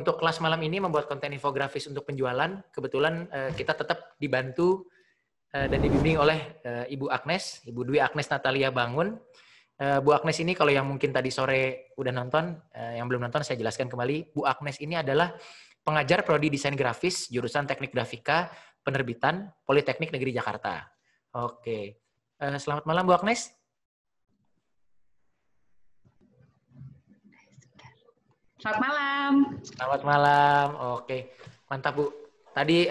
untuk kelas malam ini membuat konten infografis untuk penjualan, kebetulan kita tetap dibantu dan dibimbing oleh Ibu Agnes, Ibu Dwi Agnes Natalia Bangun. Bu Agnes ini kalau yang mungkin tadi sore udah nonton, yang belum nonton saya jelaskan kembali. Bu Agnes ini adalah pengajar prodi desain grafis jurusan Teknik Grafika Penerbitan Politeknik Negeri Jakarta. Oke, selamat malam Bu Agnes. Selamat malam. Selamat malam. Oke, mantap Bu. Tadi,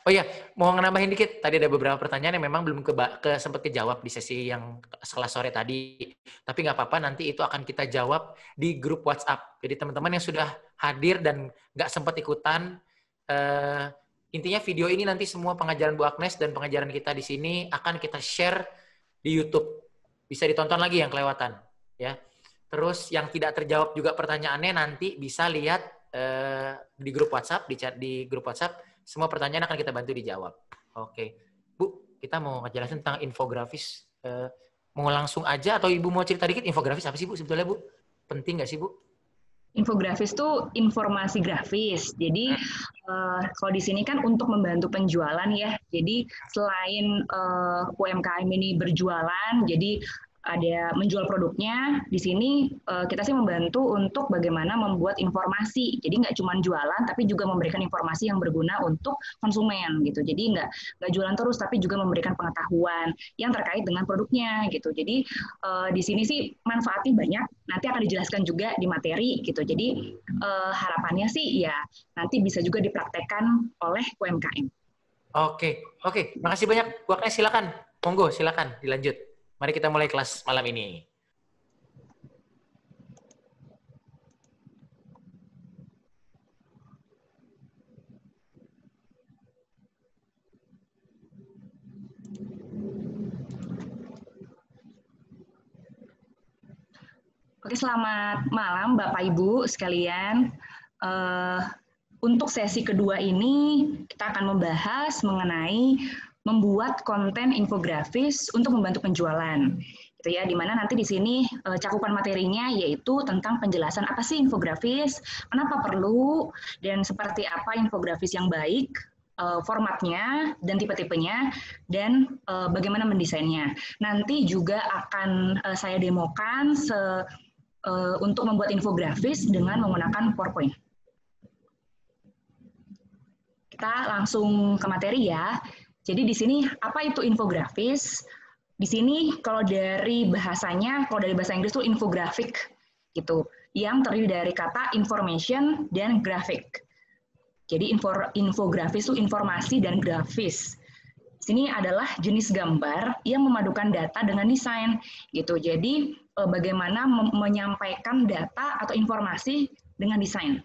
oh ya, mau nambahin dikit. Tadi ada beberapa pertanyaan yang memang belum sempat kejawab di sesi yang kelas sore tadi. Tapi nggak apa-apa, nanti itu akan kita jawab di grup WhatsApp. Jadi teman-teman yang sudah hadir dan nggak sempat ikutan, intinya video ini nanti semua pengajaran Bu Agnes dan pengajaran kita di sini akan kita share di YouTube. Bisa ditonton lagi yang kelewatan, ya. Terus yang tidak terjawab juga pertanyaannya nanti bisa lihat di grup WhatsApp, di grup WhatsApp, semua pertanyaan akan kita bantu dijawab. Oke, Bu, kita mau ngejelasin tentang infografis. Mau langsung aja atau Ibu mau cerita dikit infografis apa sih Bu sebetulnya Bu? Penting nggak sih Bu? Infografis itu informasi grafis. Jadi kalau di sini kan untuk membantu penjualan ya. Jadi selain UMKM ini berjualan, jadi ada menjual produknya, di sini kita sih membantu untuk bagaimana membuat informasi. Jadi nggak cuma jualan, tapi juga memberikan informasi yang berguna untuk konsumen gitu. Jadi nggak jualan terus, tapi juga memberikan pengetahuan yang terkait dengan produknya gitu. Jadi di sini sih manfaatnya banyak. Nanti akan dijelaskan juga di materi gitu. Jadi harapannya sih ya nanti bisa juga dipraktekkan oleh UMKM. Oke. Makasih banyak. Bu Agnes, silakan. Monggo, silakan dilanjut. Mari kita mulai kelas malam ini. Oke, selamat malam Bapak Ibu sekalian. Untuk sesi kedua ini kita akan membahas mengenai membuat konten infografis untuk membantu penjualan. Gitu ya, di mana nanti di sini cakupan materinya yaitu tentang penjelasan apa sih infografis, kenapa perlu, dan seperti apa infografis yang baik, formatnya dan tipe-tipenya, dan bagaimana mendesainnya. Nanti juga akan saya demokan untuk membuat infografis dengan menggunakan PowerPoint. Kita langsung ke materi ya. Jadi di sini apa itu infografis? Di sini kalau dari bahasanya, kalau dari bahasa Inggris itu infografik gitu, yang terdiri dari kata information dan graphic. Jadi infografis itu informasi dan grafis. Sini adalah jenis gambar yang memadukan data dengan desain gitu. Jadi bagaimana menyampaikan data atau informasi dengan desain.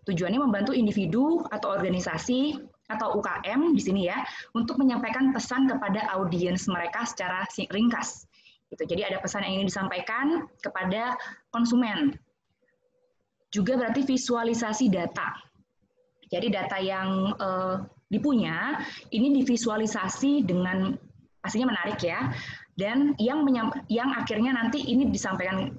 Tujuannya membantu individu atau organisasi atau UKM di sini ya untuk menyampaikan pesan kepada audiens mereka secara ringkas. Gitu. Jadi ada pesan yang ingin disampaikan kepada konsumen. Juga berarti visualisasi data. Jadi data yang dipunya ini divisualisasi dengan pastinya menarik ya, dan yang akhirnya nanti ini disampaikan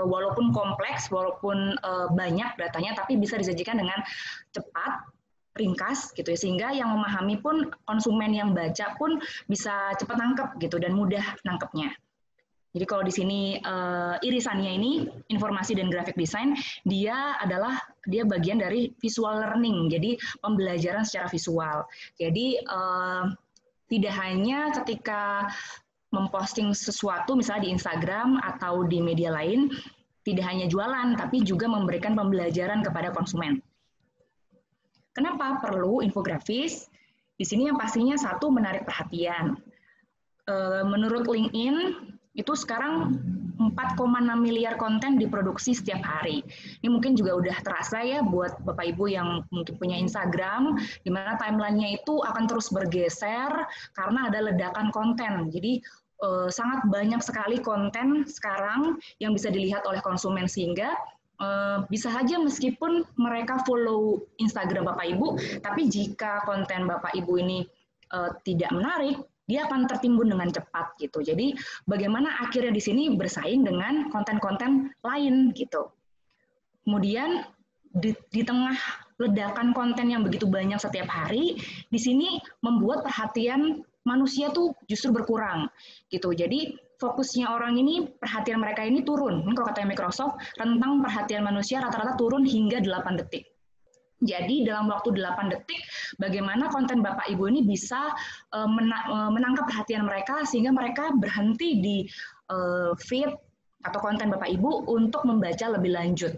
walaupun kompleks, walaupun banyak datanya, tapi bisa disajikan dengan cepat, ringkas gitu ya, sehingga yang memahami pun, konsumen yang baca pun bisa cepat nangkep gitu dan mudah nangkepnya. Jadi kalau di sini irisannya ini informasi dan graphic design, dia bagian dari visual learning, jadi pembelajaran secara visual. Jadi tidak hanya ketika memposting sesuatu misalnya di Instagram atau di media lain, tidak hanya jualan, tapi juga memberikan pembelajaran kepada konsumen. Kenapa perlu infografis? Di sini yang pastinya satu, menarik perhatian. Menurut LinkedIn, itu sekarang 4,6 miliar konten diproduksi setiap hari. Ini mungkin juga udah terasa ya buat Bapak Ibu yang mungkin punya Instagram, di mana timeline-nya itu akan terus bergeser karena ada ledakan konten. Jadi sangat banyak sekali konten sekarang yang bisa dilihat oleh konsumen, sehingga bisa saja meskipun mereka follow Instagram Bapak Ibu, tapi jika konten Bapak Ibu ini tidak menarik, dia akan tertimbun dengan cepat gitu. Jadi bagaimana akhirnya di sini bersaing dengan konten-konten lain gitu. Kemudian di tengah ledakan konten yang begitu banyak setiap hari, di sini membuat perhatian manusia tuh justru berkurang gitu. Jadi fokusnya orang ini, perhatian mereka ini turun. Ini kalau kata Microsoft, rentang perhatian manusia rata-rata turun hingga 8 detik. Jadi dalam waktu 8 detik, bagaimana konten Bapak Ibu ini bisa menangkap perhatian mereka sehingga mereka berhenti di feed atau konten Bapak Ibu untuk membaca lebih lanjut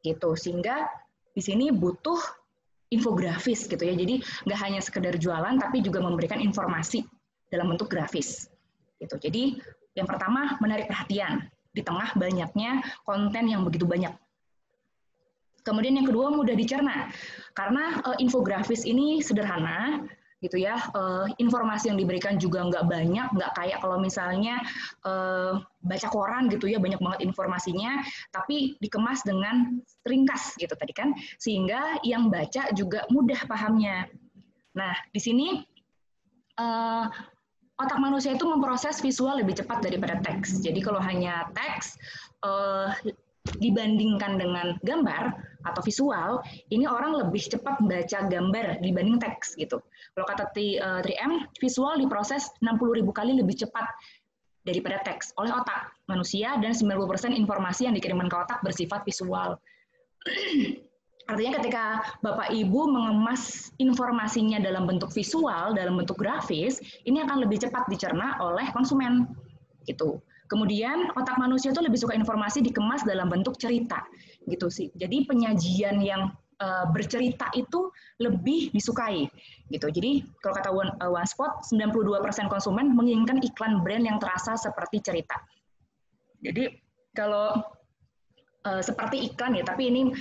gitu. Sehingga di sini butuh infografis gitu ya. Jadi nggak hanya sekedar jualan, tapi juga memberikan informasi dalam bentuk grafis. Gitu. Jadi yang pertama menarik perhatian di tengah banyaknya konten yang begitu banyak. Kemudian yang kedua mudah dicerna, karena infografis ini sederhana, gitu ya. Informasi yang diberikan juga nggak banyak, nggak kayak kalau misalnya baca koran gitu ya, banyak banget informasinya, tapi dikemas dengan ringkas gitu tadi kan, sehingga yang baca juga mudah pahamnya. Nah di sini otak manusia itu memproses visual lebih cepat daripada teks. Jadi kalau hanya teks dibandingkan dengan gambar atau visual, ini orang lebih cepat baca gambar dibanding teks gitu. Kalau kata 3M, visual diproses 60.000 kali lebih cepat daripada teks oleh otak manusia, dan 90% informasi yang dikirimkan ke otak bersifat visual. Artinya ketika Bapak Ibu mengemas informasinya dalam bentuk visual, dalam bentuk grafis, ini akan lebih cepat dicerna oleh konsumen gitu. Kemudian otak manusia itu lebih suka informasi dikemas dalam bentuk cerita gitu sih. Jadi penyajian yang bercerita itu lebih disukai gitu. Jadi kalau kata OneSpot, 92% konsumen menginginkan iklan brand yang terasa seperti cerita. Jadi kalau seperti iklan ya, tapi ini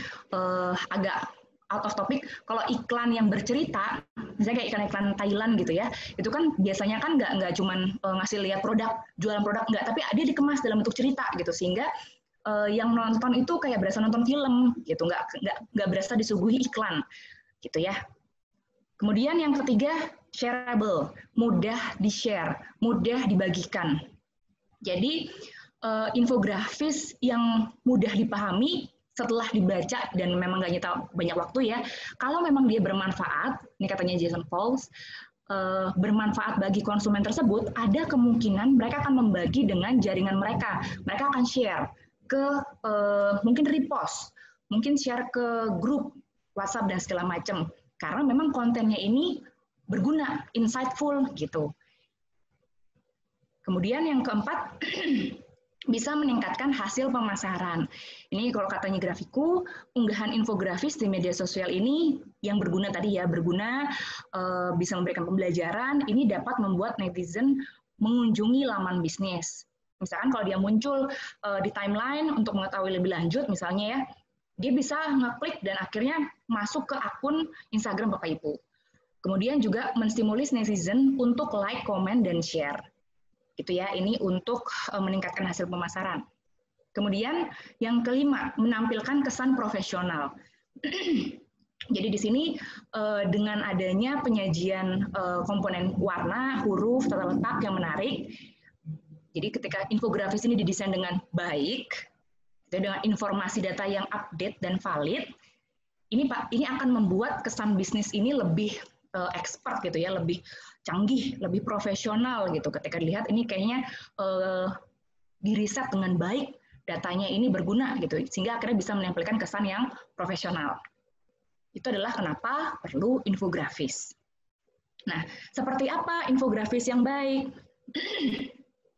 agak out of topic. Kalau iklan yang bercerita, misalnya kayak iklan-iklan Thailand gitu ya, itu kan biasanya kan nggak cuman ngasih lihat produk, jualan produk, nggak, tapi dia dikemas dalam bentuk cerita gitu, sehingga yang nonton itu kayak berasa nonton film gitu, nggak berasa disuguhi iklan gitu ya. Kemudian yang ketiga, shareable, mudah di-share, mudah dibagikan. Jadi infografis yang mudah dipahami setelah dibaca dan memang nggak nyita banyak waktu ya, kalau memang dia bermanfaat, ini katanya Jason Fowles, bermanfaat bagi konsumen tersebut, ada kemungkinan mereka akan membagi dengan jaringan mereka. Mereka akan share ke mungkin repost, mungkin share ke grup WhatsApp dan segala macam, karena memang kontennya ini berguna, insightful gitu. Kemudian yang keempat, bisa meningkatkan hasil pemasaran. Ini kalau katanya Grafiku, unggahan infografis di media sosial ini yang berguna tadi ya, berguna, bisa memberikan pembelajaran, ini dapat membuat netizen mengunjungi laman bisnis. Misalkan kalau dia muncul di timeline untuk mengetahui lebih lanjut, misalnya ya, dia bisa ngeklik dan akhirnya masuk ke akun Instagram Bapak Ibu. Kemudian juga menstimulis netizen untuk like, comment, dan share. Gitu ya, ini untuk meningkatkan hasil pemasaran. Kemudian yang kelima, menampilkan kesan profesional. Jadi di sini dengan adanya penyajian komponen warna, huruf, tata letak yang menarik, jadi ketika infografis ini didesain dengan baik, dengan informasi data yang update dan valid, ini akan membuat kesan bisnis ini lebih expert gitu ya, lebih canggih, lebih profesional gitu. Ketika dilihat ini kayaknya diriset dengan baik, datanya ini berguna gitu, sehingga akhirnya bisa menampilkan kesan yang profesional. Itu adalah kenapa perlu infografis. Nah, seperti apa infografis yang baik?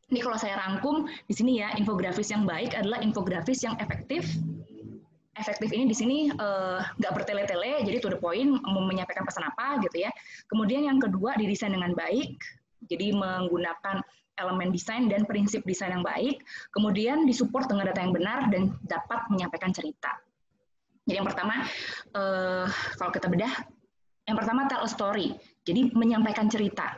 Ini kalau saya rangkum di sini ya, infografis yang baik adalah infografis yang efektif. Efektif ini di sini nggak bertele-tele, jadi to the point, mau menyampaikan pesan apa gitu ya. Kemudian yang kedua, didesain dengan baik, jadi menggunakan elemen desain dan prinsip desain yang baik. Kemudian disupport dengan data yang benar dan dapat menyampaikan cerita. Jadi yang pertama, kalau kita bedah, yang pertama tell a story, jadi menyampaikan cerita.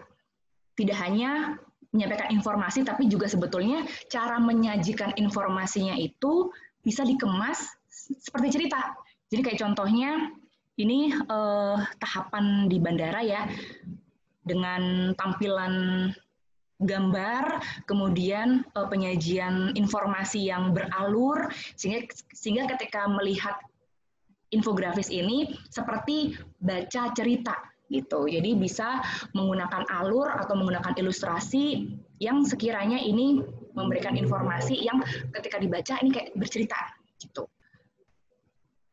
Tidak hanya menyampaikan informasi, tapi juga sebetulnya cara menyajikan informasinya itu bisa dikemas seperti cerita. Jadi kayak contohnya ini tahapan di bandara ya, dengan tampilan gambar, kemudian penyajian informasi yang beralur, sehingga ketika melihat infografis ini seperti baca cerita gitu. Jadi bisa menggunakan alur atau menggunakan ilustrasi yang sekiranya ini memberikan informasi yang ketika dibaca ini kayak bercerita gitu.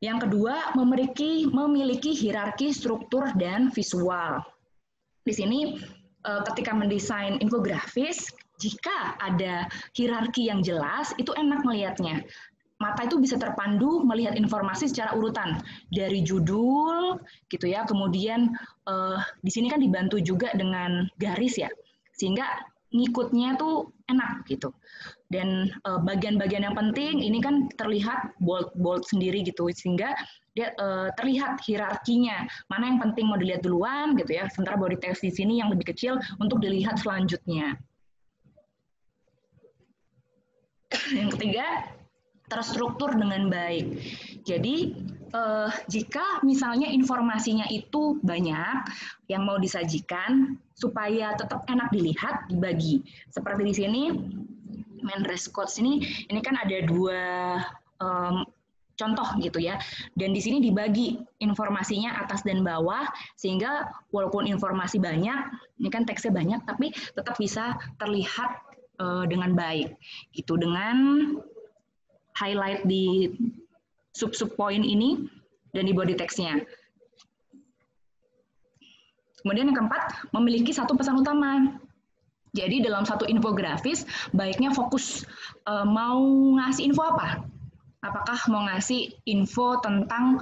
Yang kedua, memiliki hierarki struktur dan visual. Di sini ketika mendesain infografis, jika ada hierarki yang jelas, itu enak melihatnya. Mata itu bisa terpandu melihat informasi secara urutan dari judul gitu ya, kemudian di sini kan dibantu juga dengan garis ya, sehingga ngikutnya tuh enak gitu. Dan bagian-bagian yang penting ini kan terlihat bold sendiri gitu, sehingga dia terlihat hierarkinya, mana yang penting mau dilihat duluan gitu ya, sementara body text di sini yang lebih kecil untuk dilihat selanjutnya. Yang ketiga, terstruktur dengan baik. Jadi jika misalnya informasinya itu banyak yang mau disajikan, supaya tetap enak dilihat, dibagi. Seperti di sini, Mendes Quotes ini kan ada 2 contoh gitu ya. Dan di sini dibagi informasinya atas dan bawah, sehingga walaupun informasi banyak, ini kan teksnya banyak, tapi tetap bisa terlihat dengan baik. Gitu, dengan highlight di sub-sub point ini dan di body text-nya. Kemudian yang keempat, memiliki satu pesan utama. Jadi dalam satu infografis, baiknya fokus mau ngasih info apa? Apakah mau ngasih info tentang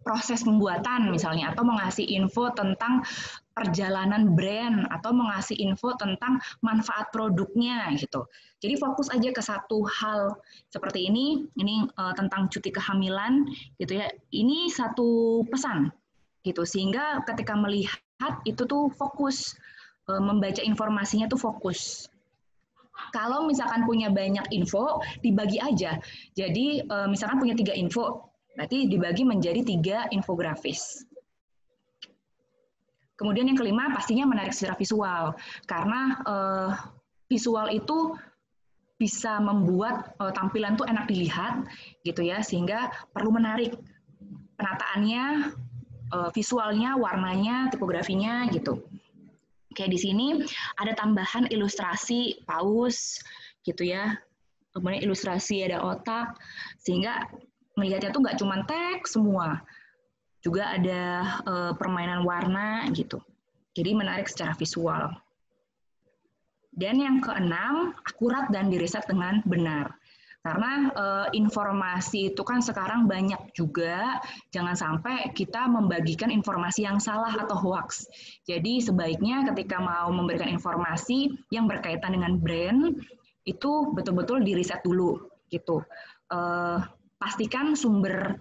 proses pembuatan misalnya, atau mau ngasih info tentang perjalanan brand, atau mau ngasih info tentang manfaat produknya gitu. Jadi fokus aja ke satu hal seperti ini tentang cuti kehamilan gitu ya. Ini satu pesan gitu, sehingga ketika melihat itu tuh fokus, membaca informasinya tuh fokus. Kalau misalkan punya banyak info, dibagi aja. Jadi misalkan punya 3 info, berarti dibagi menjadi 3 infografis. Kemudian yang kelima, pastinya menarik secara visual. Karena visual itu bisa membuat tampilan tuh enak dilihat, gitu ya, sehingga perlu menarik penataannya, visualnya, warnanya, tipografinya, gitu. Kayak di sini ada tambahan ilustrasi paus, gitu ya. Kemudian ilustrasi ada otak, sehingga melihatnya tuh nggak cuma teks semua, juga ada permainan warna gitu. Jadi menarik secara visual. Dan yang keenam, akurat dan diriset dengan benar. Karena informasi itu kan sekarang banyak juga, jangan sampai kita membagikan informasi yang salah atau hoax. Jadi sebaiknya ketika mau memberikan informasi yang berkaitan dengan brand, itu betul-betul diriset dulu gitu. Pastikan sumber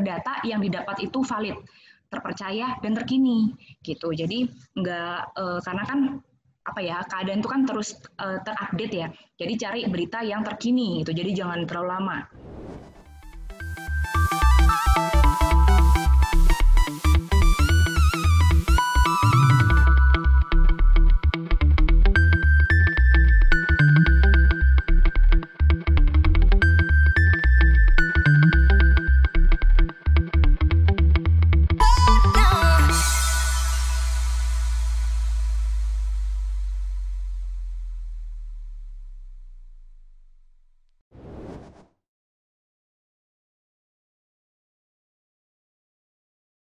data yang didapat itu valid, terpercaya dan terkini gitu. Jadi karena kan keadaan itu kan terus terupdate ya. Jadi cari berita yang terkini gitu. Jadi jangan terlalu lama.